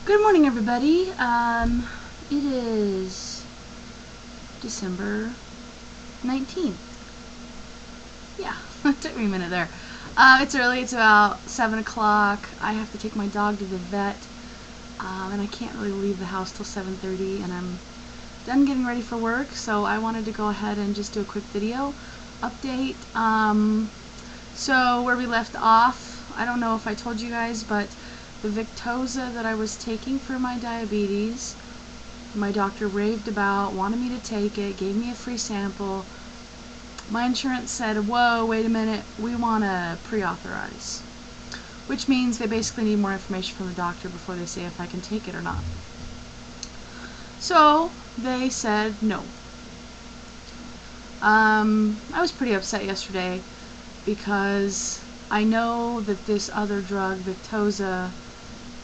Good morning, everybody. It is December 19th. Yeah, it took me a minute there. It's early. It's about 7 o'clock. I have to take my dog to the vet, and I can't really leave the house till 7:30, and I'm done getting ready for work, so I wanted to go ahead and just do a quick video update. So where we left off, I don't know if I told you guys, but the Victoza that I was taking for my diabetes, my doctor raved about, wanted me to take it, gave me a free sample. My insurance said, whoa, wait a minute, we want to pre-authorize, which means they basically need more information from the doctor before they say if I can take it or not. So they said no. I was pretty upset yesterday because I know that this other drug, Victoza,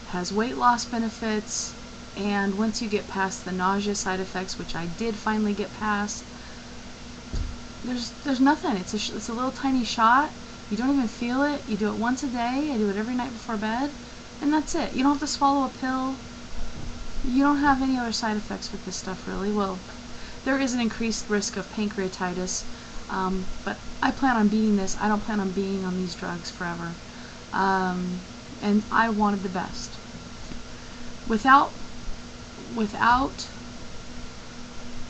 has weight loss benefits, and once you get past the nausea side effects, which I did finally get past, there's nothing. It's a little tiny shot. You don't even feel it. You do it once a day. I do it every night before bed, and that's it. You don't have to swallow a pill. You don't have any other side effects with this stuff, really. Well, there is an increased risk of pancreatitis, but I plan on beating this. I don't plan on being on these drugs forever, and I wanted the best. Without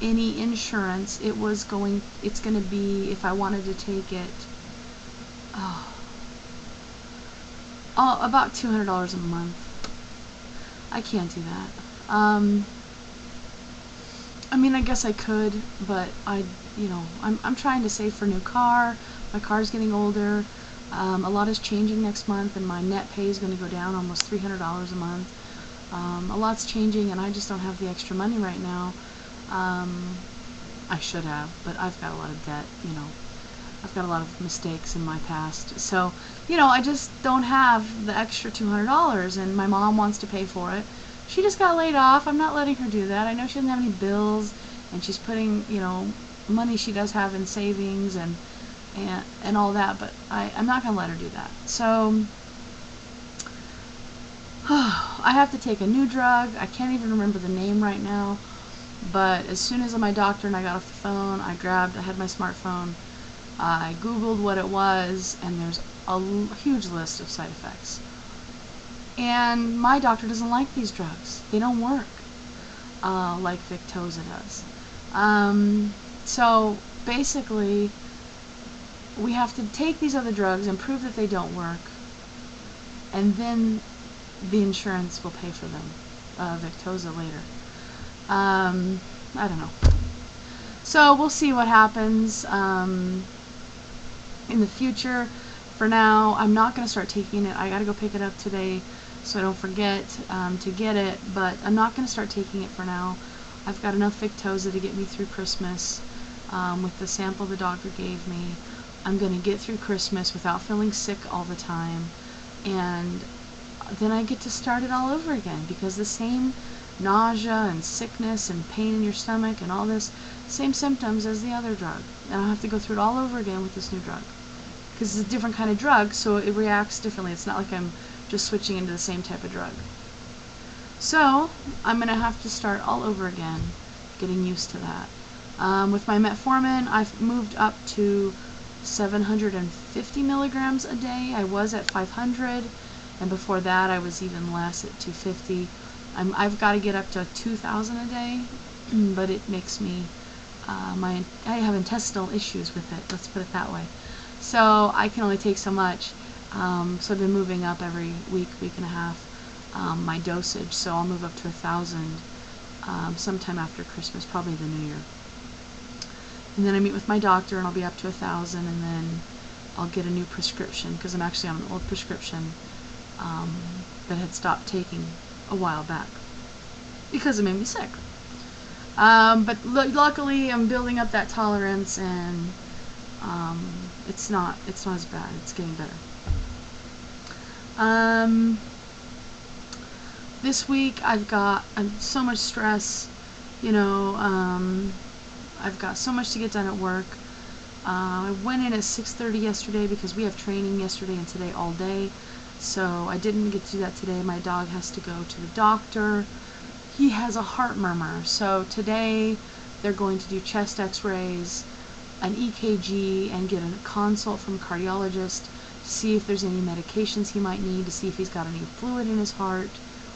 any insurance, it's going to be, if I wanted to take it, about $200 a month. I can't do that. I mean, I guess I could, but I'm trying to save for a new car. My car's getting older. A lot is changing next month, and my net pay is going to go down almost $300 a month. A lot's changing, and I just don't have the extra money right now. I should have, but I've got a lot of debt, I've got a lot of mistakes in my past. So, I just don't have the extra $200, and my mom wants to pay for it. She just got laid off. I'm not letting her do that. I know she doesn't have any bills, and she's putting, money she does have in savings and all that, but I'm not going to let her do that. So I have to take a new drug. I can't even remember the name right now, but as soon as my doctor and I got off the phone, I had my smartphone, I googled what it was, and there's a huge list of side effects. And my doctor doesn't like these drugs. They don't work like Victoza does. So basically, we have to take these other drugs and prove that they don't work, and then the insurance will pay for them, Victoza later. I don't know. So we'll see what happens in the future. For now, I'm not going to start taking it. I got to go pick it up today so I don't forget to get it, but I'm not going to start taking it for now. I've got enough Victoza to get me through Christmas with the sample the doctor gave me. I'm going to get through Christmas without feeling sick all the time, and then I get to start it all over again, because the same nausea and sickness and pain in your stomach and all this, same symptoms as the other drug, and I'll have to go through it all over again with this new drug, because it's a different kind of drug, so it reacts differently. It's not like I'm just switching into the same type of drug. So I'm going to have to start all over again, getting used to that. With my metformin, I've moved up to 750 milligrams a day. I was at 500, and before that I was even less, at 250. I've got to get up to 2,000 a day, but it makes me, I have intestinal issues with it, let's put it that way. So I can only take so much. So I've been moving up every week and a half, my dosage. So I'll move up to 1,000 sometime after Christmas, probably the New Year. And then I meet with my doctor, and I'll be up to 1,000, and then I'll get a new prescription, because I'm actually on an old prescription that had stopped taking a while back because it made me sick. But luckily I'm building up that tolerance, and it's not as bad. It's getting better. This week I've got so much stress, I've got so much to get done at work. I went in at 6:30 yesterday because we have training yesterday and today all day. So I didn't get to do that today. My dog has to go to the doctor. He has a heart murmur. So today they're going to do chest x-rays, an EKG, and get a consult from a cardiologist to see if there's any medications he might need, to see if he's got any fluid in his heart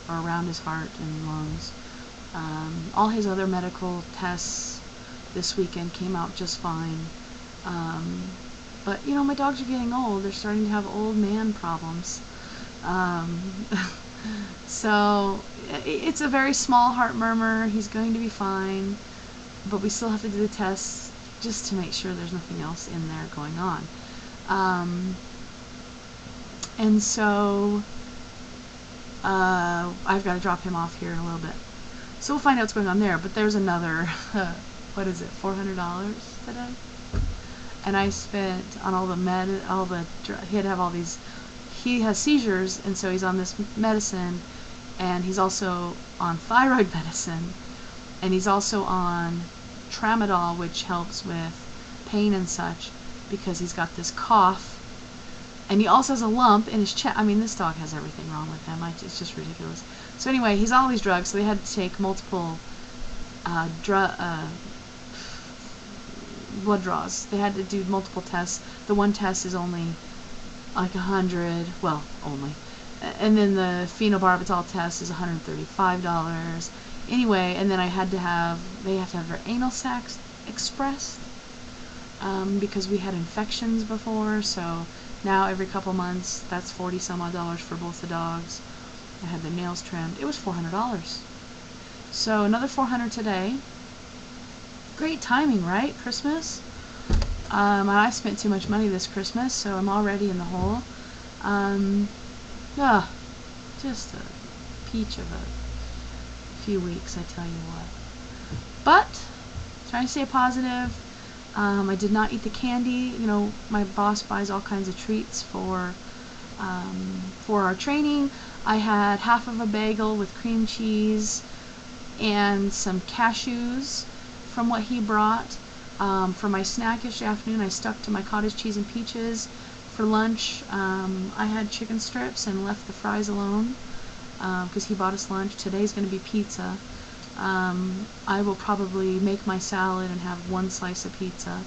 or around his heart and lungs. All his other medical tests this weekend came out just fine. But, you know, my dogs are getting old. They're starting to have old man problems. So it's a very small heart murmur. He's going to be fine, but we still have to do the tests just to make sure there's nothing else in there going on. And so I've got to drop him off here in a little bit. So we'll find out what's going on there. But there's another, what is it, $400 today? And I spent on all the he had to have all these, he has seizures, and so he's on this medicine, and he's also on thyroid medicine, and he's also on tramadol, which helps with pain and such, because he's got this cough, and he also has a lump in his chest. I mean, this dog has everything wrong with him. It's just ridiculous. So anyway, he's on all these drugs, so they had to take multiple blood draws. They had to do multiple tests. The one test is only like 100, well, only. And then the phenobarbital test is $135. Anyway, and then they have to have their anal sacs expressed, because we had infections before, so now every couple months, that's $40 some odd for both the dogs. I had their nails trimmed. It was $400. So another $400 today. Great timing, right? Christmas. I spent too much money this Christmas, so I'm already in the hole. Just a peach of a few weeks, I tell you what. But trying to stay positive. I did not eat the candy. You know, my boss buys all kinds of treats for our training. I had half of a bagel with cream cheese and some cashews from what he brought. For my snack yesterday afternoon, I stuck to my cottage cheese and peaches. For lunch, I had chicken strips and left the fries alone because he bought us lunch. Today's going to be pizza. I will probably make my salad and have one slice of pizza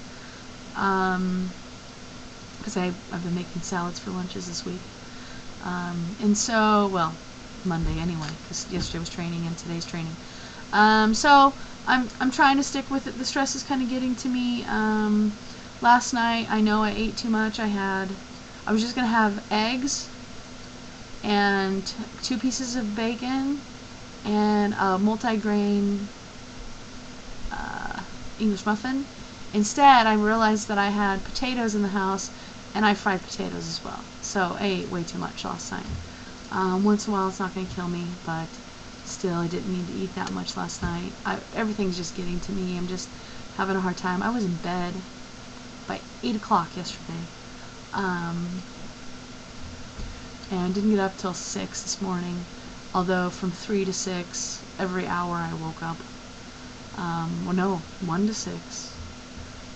because I've been making salads for lunches this week. And so, well, Monday anyway, because yesterday was training and today's training. So I'm trying to stick with it. The stress is kind of getting to me. Last night, I know I ate too much. I was just going to have eggs and 2 pieces of bacon and a multi-grain English muffin. Instead, I realized that I had potatoes in the house, and I fried potatoes as well. So I ate way too much last night. Once in a while, it's not going to kill me, but still, I didn't need to eat that much last night. Everything's just getting to me. I'm just having a hard time. I was in bed by 8 o'clock yesterday. And didn't get up till 6 this morning. Although from 3 to 6, every hour I woke up. Well, no, 1 to 6.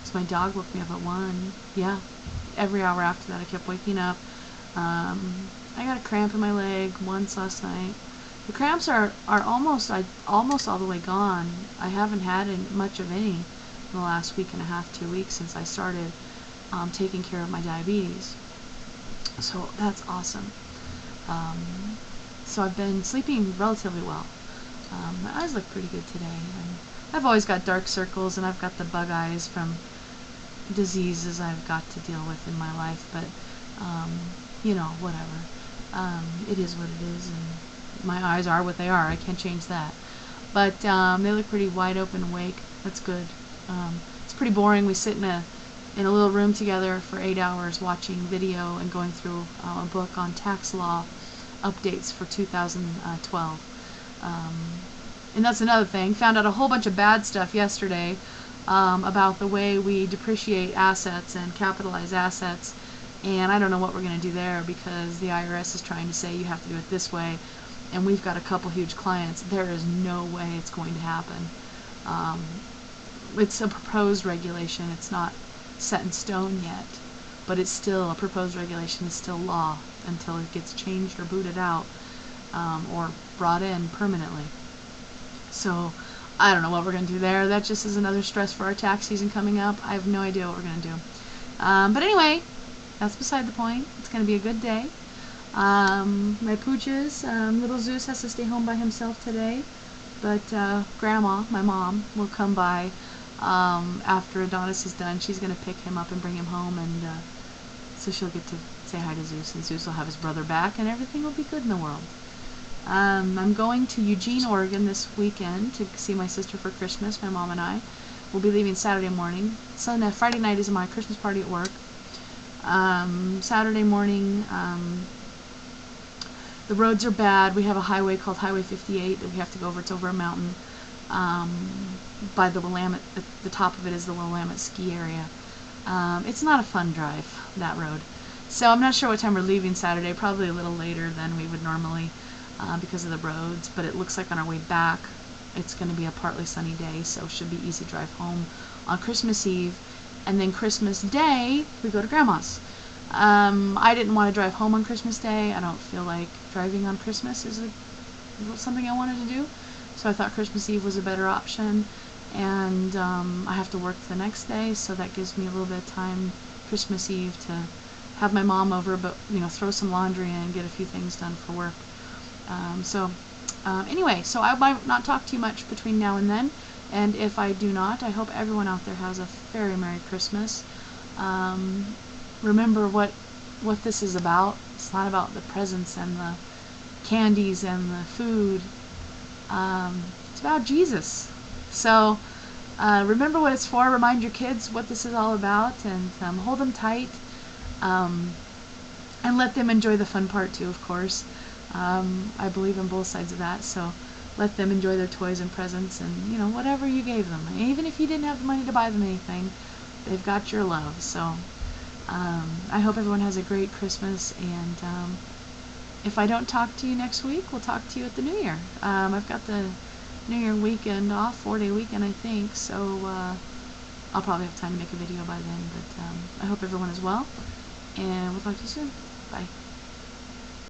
So my dog woke me up at 1. Yeah, every hour after that I kept waking up. I got a cramp in my leg once last night. The cramps are almost all the way gone. I haven't had much of any in the last week and a half, 2 weeks since I started taking care of my diabetes. So that's awesome. So I've been sleeping relatively well. My eyes look pretty good today. And I've always got dark circles, and I've got the bug eyes from diseases I've got to deal with in my life. But you know, whatever. It is what it is, and my eyes are what they are. I can't change that. But they look pretty wide open, awake. That's good. It's pretty boring. We sit in a little room together for 8 hours watching video and going through a book on tax law updates for 2012. And that's another thing. Found out a whole bunch of bad stuff yesterday about the way we depreciate assets and capitalize assets. And I don't know what we're going to do there, because the IRS is trying to say you have to do it this way. And we've got a couple huge clients. There is no way it's going to happen. It's a proposed regulation. It's not set in stone yet, but it's still a proposed regulation. It's still law. until it gets changed or booted out, or brought in permanently. So I don't know what we're going to do there. That just is another stress for our tax season coming up. I have no idea what we're going to do. But anyway, that's beside the point. It's going to be a good day. My pooches, little Zeus has to stay home by himself today, but Grandma, my mom, will come by after Adonis is done. She's going to pick him up and bring him home, and so she'll get to say hi to Zeus, and Zeus will have his brother back, and everything will be good in the world. I'm going to Eugene, Oregon this weekend to see my sister for Christmas. My mom and I will be leaving Saturday morning. Friday night is my Christmas party at work. Saturday morning, the roads are bad. We have a highway called Highway 58 that we have to go over. It's over a mountain. By the Willamette, at the top of it is the Willamette ski area. It's not a fun drive, that road. So I'm not sure what time we're leaving Saturday, probably a little later than we would normally because of the roads, but it looks like on our way back it's going to be a partly sunny day, so it should be easy drive home on Christmas Eve. And then Christmas Day, we go to Grandma's. I didn't want to drive home on Christmas Day. I don't feel like driving on Christmas is something I wanted to do. So I thought Christmas Eve was a better option. And I have to work the next day, so that gives me a little bit of time Christmas Eve to have my mom over, but throw some laundry in and get a few things done for work. Anyway, so I might not talk to you much between now and then. And if I do not, I hope everyone out there has a very Merry Christmas. Remember what this is about. It's not about the presents and the candies and the food. It's about Jesus. So remember what it's for. Remind your kids what this is all about, and hold them tight. And let them enjoy the fun part too, of course. I believe on both sides of that, so let them enjoy their toys and presents and, whatever you gave them. Even if you didn't have the money to buy them anything, they've got your love. So I hope everyone has a great Christmas, and if I don't talk to you next week, we'll talk to you at the New Year. I've got the New Year weekend off, 4-day weekend I think, so I'll probably have time to make a video by then, but I hope everyone is well, and we'll talk to you soon. Bye.